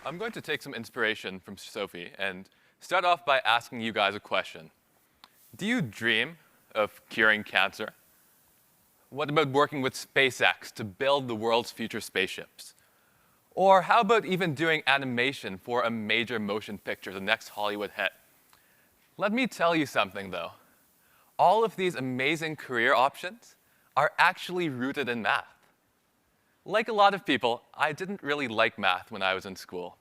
I'm going to take some inspiration from Sophie and start off by asking you guys a question. Do you dream of curing cancer? What about working with SpaceX to build the world's future spaceships? Or how about even doing animation for a major motion picture, the next Hollywood hit? Let me tell you something, though. All of these amazing career options are actually rooted in math. Like a lot of people, I didn't really like math when I was in school.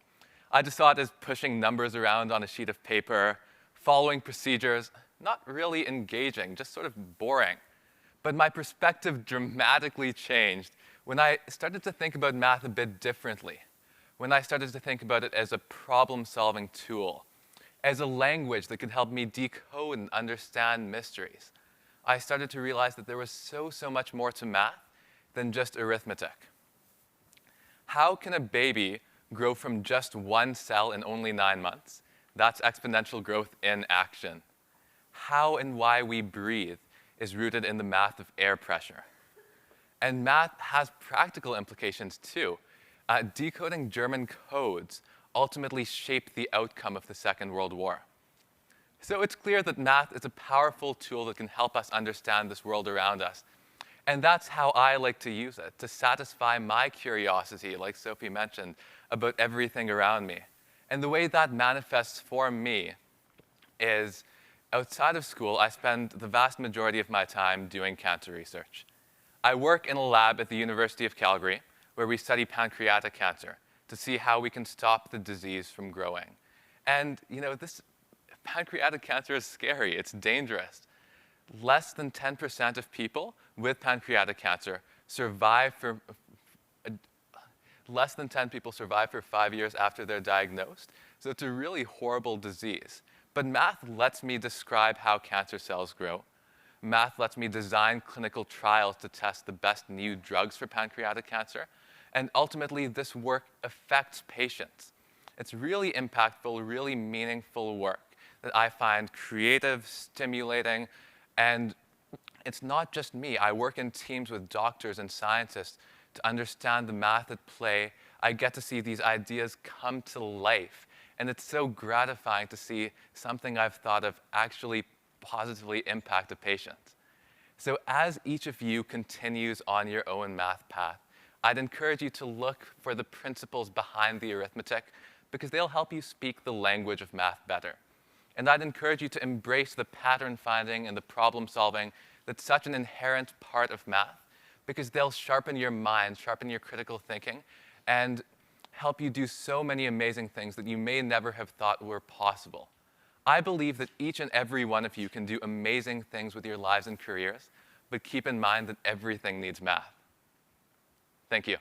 I just saw it as pushing numbers around on a sheet of paper, following procedures, not really engaging, just sort of boring. But my perspective dramatically changed when I started to think about math a bit differently, when I started to think about it as a problem-solving tool, as a language that could help me decode and understand mysteries. I started to realize that there was so much more to math than just arithmetic. How can a baby grow from just one cell in only 9 months? That's exponential growth in action. How and why we breathe is rooted in the math of air pressure. And math has practical implications too. Decoding German codes ultimately shaped the outcome of the Second World War. So it's clear that math is a powerful tool that can help us understand this world around us. And that's how I like to use it, to satisfy my curiosity, like Sophie mentioned, about everything around me. And the way that manifests for me is, outside of school, I spend the vast majority of my time doing cancer research. I work in a lab at the University of Calgary, where we study pancreatic cancer to see how we can stop the disease from growing. And this pancreatic cancer is scary, it's dangerous. Less than 10% of people with pancreatic cancer survive for less than 10 people survive for 5 years after they're diagnosed. So it's a really horrible disease. But math lets me describe how cancer cells grow. Math lets me design clinical trials to test the best new drugs for pancreatic cancer. And ultimately, this work affects patients. It's really impactful, really meaningful work that I find creative, stimulating, and it's not just me. I work in teams with doctors and scientists to understand the math at play. I get to see these ideas come to life. And it's so gratifying to see something I've thought of actually positively impact a patient. So as each of you continues on your own math path, I'd encourage you to look for the principles behind the arithmetic because they'll help you speak the language of math better. And I'd encourage you to embrace the pattern finding and the problem solving that's such an inherent part of math because they'll sharpen your mind, sharpen your critical thinking, and help you do so many amazing things that you may never have thought were possible. I believe that each and every one of you can do amazing things with your lives and careers, but keep in mind that everything needs math. Thank you.